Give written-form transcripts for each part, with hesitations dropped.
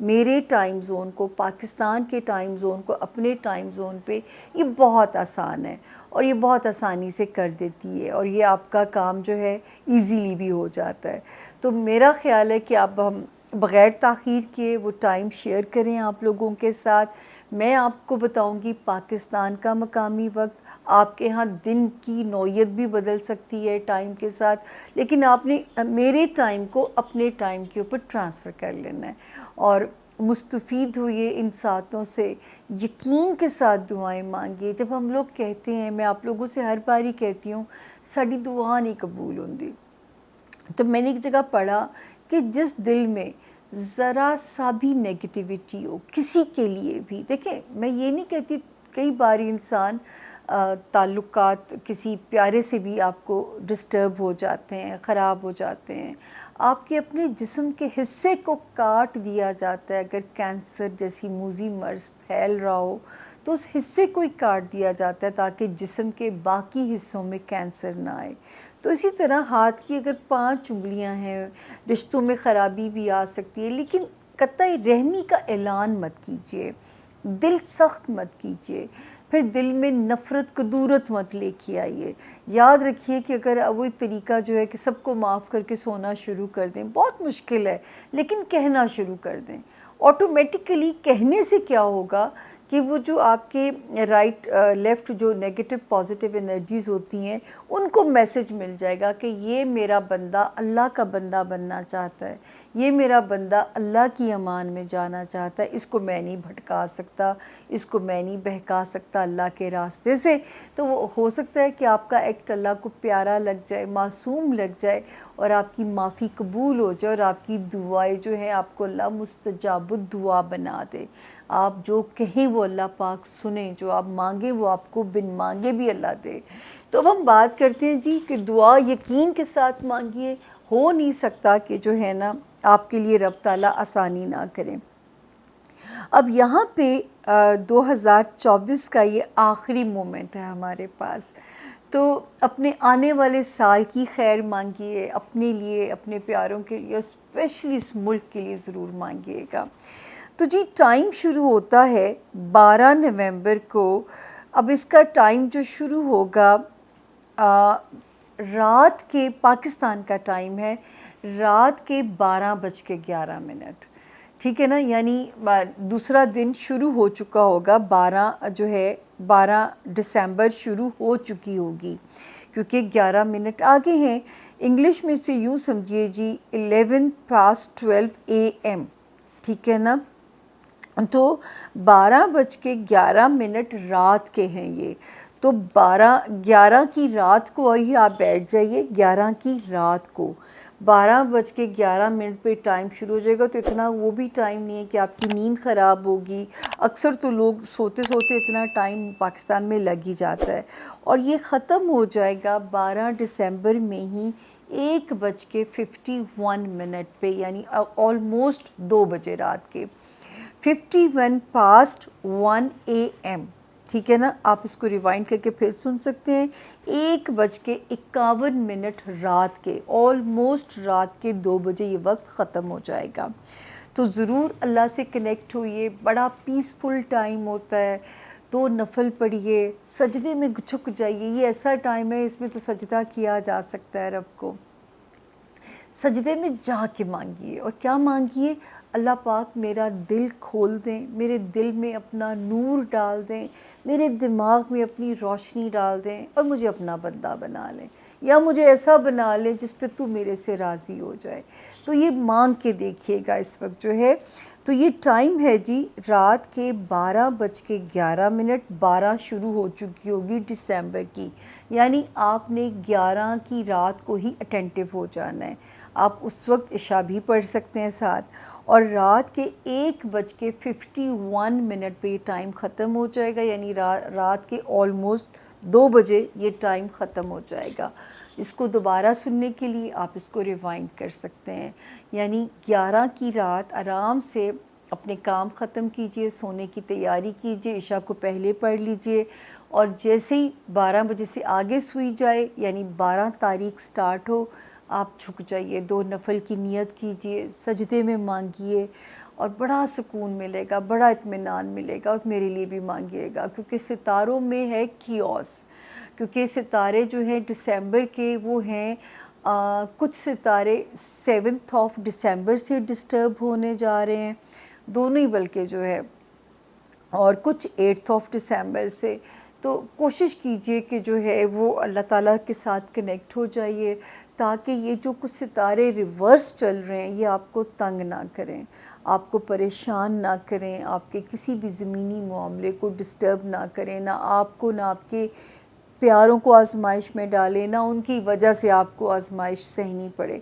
میرے time zone کو، پاکستان کے ٹائم زون کو اپنے ٹائم زون پہ، یہ بہت آسان ہے اور یہ بہت آسانی سے کر دیتی ہے، اور یہ آپ کا کام جو ہے ایزیلی بھی ہو جاتا ہے۔ تو میرا خیال ہے کہ اب ہم بغیر تاخیر کیے وہ ٹائم شیئر کریں آپ لوگوں کے ساتھ۔ میں آپ کو بتاؤں گی پاکستان کا مقامی وقت، آپ کے ہاں دن کی نوعیت بھی بدل سکتی ہے ٹائم کے ساتھ، لیکن آپ نے میرے ٹائم کو اپنے ٹائم کے اوپر ٹرانسفر کر لینا ہے، اور مستفید ہوئے ان ساتوں سے، یقین کے ساتھ دعائیں مانگیے۔ جب ہم لوگ کہتے ہیں، میں آپ لوگوں سے ہر باری کہتی ہوں، ساری دعا نہیں قبول ہوندی، تو میں نے ایک جگہ پڑھا کہ جس دل میں ذرا سا بھی نیگیٹیوٹی ہو کسی کے لیے بھی، دیکھیں میں یہ نہیں کہتی، کئی بار انسان تعلقات کسی پیارے سے بھی آپ کو ڈسٹرب ہو جاتے ہیں، خراب ہو جاتے ہیں، آپ کے اپنے جسم کے حصے کو کاٹ دیا جاتا ہے، اگر کینسر جیسی موذی مرض پھیل رہا ہو تو اس حصے کو ہی کاٹ دیا جاتا ہے تاکہ جسم کے باقی حصوں میں کینسر نہ آئے۔ تو اسی طرح ہاتھ کی اگر 5 انگلیاں ہیں، رشتوں میں خرابی بھی آ سکتی ہے، لیکن قطعی رحمی کا اعلان مت کیجیے، دل سخت مت کیجیے، پھر دل میں نفرت کدورت مت لے کے آئیے۔ یاد رکھیے کہ اگر وہی طریقہ جو ہے کہ سب کو معاف کر کے سونا شروع کر دیں، بہت مشکل ہے، لیکن کہنا شروع کر دیں، آٹومیٹیکلی کہنے سے کیا ہوگا کہ وہ جو آپ کے رائٹ لیفٹ جو نیگیٹو پازیٹیو انرجیز ہوتی ہیں، ان کو میسج مل جائے گا کہ یہ میرا بندہ اللہ کا بندہ بننا چاہتا ہے، یہ میرا بندہ اللہ کی امان میں جانا چاہتا ہے، اس کو میں نہیں بھٹکا سکتا، اس کو میں نہیں بہکا سکتا اللہ کے راستے سے۔ تو وہ ہو سکتا ہے کہ آپ کا ایکٹ اللہ کو پیارا لگ جائے، معصوم لگ جائے، اور آپ کی معافی قبول ہو جائے، اور آپ کی دعائیں جو ہیں آپ کو اللہ مستجاب الدعا بنا دے۔ آپ جو کہیں وہ اللہ پاک سنیں، جو آپ مانگیں وہ آپ کو بن مانگے بھی اللہ دے۔ تو اب ہم بات کرتے ہیں جی کہ دعا یقین کے ساتھ مانگیے، ہو نہیں سکتا کہ جو ہے نا آپ کے لیے رب تعالیٰ آسانی نہ کریں۔ اب یہاں پہ 2024 کا یہ آخری مومنٹ ہے ہمارے پاس، تو اپنے آنے والے سال کی خیر مانگیے، اپنے لیے، اپنے پیاروں کے لیے، اسپیشلی اس ملک کے لیے ضرور مانگیے گا۔ تو جی ٹائم شروع ہوتا ہے 12 نومبر کو۔ اب اس کا ٹائم جو شروع ہوگا رات کے، پاکستان کا ٹائم ہے رات کے 12:11، ٹھیک ہے نا، یعنی دوسرا دن شروع ہو چکا ہوگا، 12 دسمبر شروع ہو چکی ہوگی، کیونکہ 11 منٹ آگے ہیں۔ انگلش میں سے یوں سمجھیے جی 11:12 AM، ٹھیک ہے نا، تو 12:11 رات کے ہیں یہ، تو 11 کی رات کو ہی آپ بیٹھ جائیے، 11 کی رات کو 12:11 پہ ٹائم شروع ہو جائے گا، تو اتنا وہ بھی ٹائم نہیں ہے کہ آپ کی نیند خراب ہوگی۔ اکثر تو لوگ سوتے سوتے اتنا ٹائم پاکستان میں لگ ہی جاتا ہے، اور یہ ختم ہو جائے گا 12 دسمبر میں ہی 1:51 پہ، یعنی آلموسٹ 2 بجے رات کے 1:51 AM، ٹھیک ہے نا، آپ اس کو ریوائنڈ کر کے پھر سن سکتے ہیں۔ 1:51 رات کے، آلموسٹ رات کے 2 بجے یہ وقت ختم ہو جائے گا۔ تو ضرور اللہ سے کنیکٹ ہوئیے، بڑا پیسفل ٹائم ہوتا ہے، تو نفل پڑھیے، سجدے میں جھک جائیے، یہ ایسا ٹائم ہے اس میں تو سجدہ کیا جا سکتا ہے رب کو۔ سجدے میں جا کے مانگیے، اور کیا مانگیے؟ اللہ پاک میرا دل کھول دیں، میرے دل میں اپنا نور ڈال دیں، میرے دماغ میں اپنی روشنی ڈال دیں، اور مجھے اپنا بندہ بنا لیں، یا مجھے ایسا بنا لیں جس پہ تو میرے سے راضی ہو جائے۔ تو یہ مانگ کے دیکھیے گا اس وقت جو ہے۔ تو یہ ٹائم ہے جی رات کے 12:11، 12 شروع ہو چکی ہوگی دسمبر کی، یعنی آپ نے 11 کی رات کو ہی اٹینٹیو ہو جانا ہے۔ آپ اس وقت عشاء بھی پڑھ سکتے ہیں ساتھ، اور رات کے 1:51 پہ یہ ٹائم ختم ہو جائے گا، یعنی رات کے آلموسٹ 2 بجے یہ ٹائم ختم ہو جائے گا۔ اس کو دوبارہ سننے کے لیے آپ اس کو ریوائنڈ کر سکتے ہیں، یعنی 11 کی رات آرام سے اپنے کام ختم کیجئے، سونے کی تیاری کیجئے، عشاء کو پہلے پڑھ لیجئے، اور جیسے ہی 12 بجے سے آگے سوئی جائے، یعنی 12 تاریخ سٹارٹ ہو، آپ جھک جائیے، 2 نفل کی نیت کیجئے، سجدے میں مانگیے اور بڑا سکون ملے گا، بڑا اطمینان ملے گا، اور میرے لیے بھی مانگیے گا، کیونکہ ستاروں میں ہے کیوس، کیونکہ ستارے جو ہیں ڈسمبر کے وہ ہیں کچھ ستارے 7 دسمبر سے ڈسٹرب ہونے جا رہے ہیں، دونوں ہی بلکہ جو ہے، اور کچھ 8 دسمبر سے. تو کوشش کیجئے کہ جو ہے وہ اللہ تعالیٰ کے ساتھ کنیکٹ ہو جائیے، تاکہ یہ جو کچھ ستارے ریورس چل رہے ہیں یہ آپ کو تنگ نہ کریں، آپ کو پریشان نہ کریں، آپ کے کسی بھی زمینی معاملے کو ڈسٹرب نہ کریں، نہ آپ کو نہ آپ کے پیاروں کو آزمائش میں ڈالیں، نہ ان کی وجہ سے آپ کو آزمائش سہنی پڑے.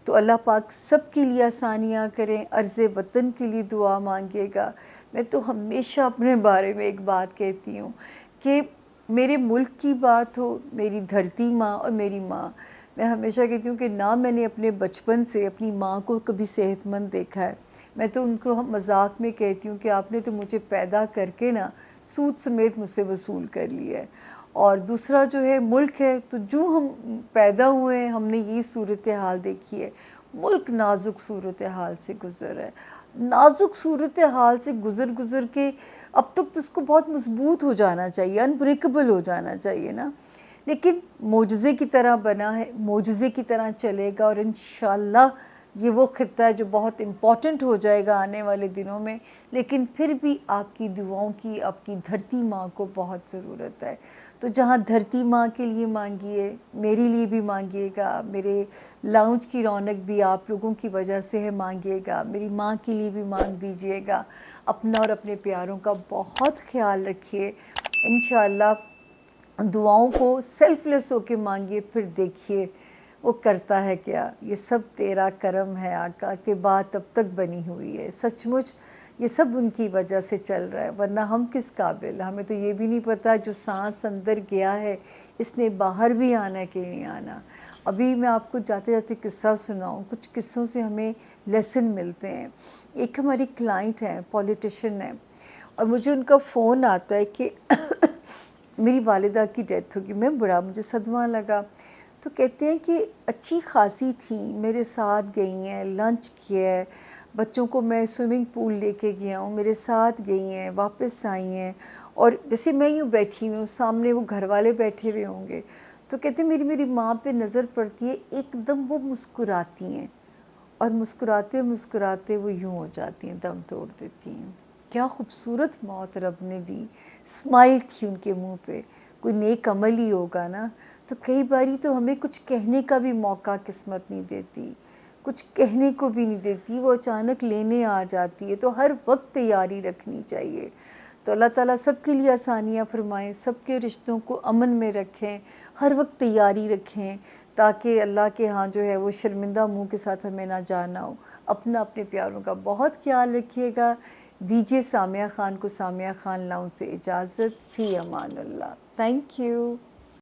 تو اللہ پاک سب کے لیے آسانیاں کریں. عرض وطن کے لیے دعا مانگیے گا. میں تو ہمیشہ اپنے بارے میں ایک بات کہتی ہوں کہ میرے ملک کی بات ہو، میری دھرتی ماں اور میری ماں، میں ہمیشہ کہتی ہوں کہ نہ میں نے اپنے بچپن سے اپنی ماں کو کبھی صحت مند دیکھا ہے. میں تو ان کو مذاق میں کہتی ہوں کہ آپ نے تو مجھے پیدا کر کے نا سود سمیت مجھ سے وصول کر لیا ہے. اور دوسرا جو ہے ملک ہے، تو جو ہم پیدا ہوئے ہیں ہم نے یہ صورتحال دیکھی ہے. ملک نازک صورتحال سے گزر ہے، نازک صورتحال سے گزر کے اب تک تو اس کو بہت مضبوط ہو جانا چاہیے، انبریکیبل ہو جانا چاہیے نا، لیکن معجزے کی طرح بنا ہے، معجزے کی طرح چلے گا، اور انشاءاللہ یہ وہ خطہ ہے جو بہت امپورٹنٹ ہو جائے گا آنے والے دنوں میں. لیکن پھر بھی آپ کی دعاؤں کی آپ کی دھرتی ماں کو بہت ضرورت ہے. تو جہاں دھرتی ماں کے لیے مانگیے، میرے لیے بھی مانگیے گا، میرے لاؤنج کی رونق بھی آپ لوگوں کی وجہ سے ہے، مانگیے گا. میری ماں کے لیے بھی مانگ دیجیے گا. اپنا اور اپنے پیاروں کا بہت خیال رکھیے. انشاءاللہ دعاؤں کو سیلف لیس ہو کے مانگیے، پھر دیکھیے وہ کرتا ہے کیا. یہ سب تیرا کرم ہے آقا کہ بات اب تک بنی ہوئی ہے. سچ مچ یہ سب ان کی وجہ سے چل رہا ہے، ورنہ ہم کس قابل. ہمیں تو یہ بھی نہیں پتا جو سانس اندر گیا ہے اس نے باہر بھی آنا ہے کہ نہیں آنا. ابھی میں آپ کو جاتے جاتے قصہ سناؤں، کچھ قصوں سے ہمیں لیسن ملتے ہیں. ایک ہماری کلائنٹ ہیں، پولیٹیشین ہیں، اور مجھے ان کا فون آتا ہے کہ میری والدہ کی ڈیتھ ہوگی. میں بڑا مجھے صدمہ لگا. تو کہتے ہیں کہ اچھی خاصی تھیں، میرے ساتھ گئی ہیں، لنچ کیا ہے، بچوں کو میں سوئمنگ پول لے کے گیا ہوں، میرے ساتھ گئی ہیں، واپس آئی ہیں، اور جیسے میں یوں بیٹھی ہوئی ہوں، سامنے وہ گھر والے بیٹھے ہوئے ہوں گے. تو کہتے ہیں میری ماں پہ نظر پڑتی ہے، ایک دم وہ مسکراتی ہیں، اور مسکراتے مسکراتے وہ یوں ہو جاتی ہیں، دم توڑ دیتی ہیں. کیا خوبصورت موت رب نے دی. اسمائل تھی ان کے منہ پہ. کوئی نیک عمل ہی ہوگا نا. تو کئی باری تو ہمیں کچھ کہنے کا بھی موقع قسمت نہیں دیتی، کچھ کہنے کو بھی نہیں دیتی، وہ اچانک لینے آ جاتی ہے. تو ہر وقت تیاری رکھنی چاہیے. تو اللہ تعالیٰ سب کے لیے آسانیاں فرمائیں، سب کے رشتوں کو امن میں رکھیں، ہر وقت تیاری رکھیں، تاکہ اللہ کے ہاں جو ہے وہ شرمندہ منہ کے ساتھ ہمیں نہ جانا ہو. اپنا اپنے پیاروں کا بہت خیال رکھیے گا. دیجیے سامیہ خان کو سامیہ خان لاؤنج سے اجازت. فی امان اللہ. Thank you.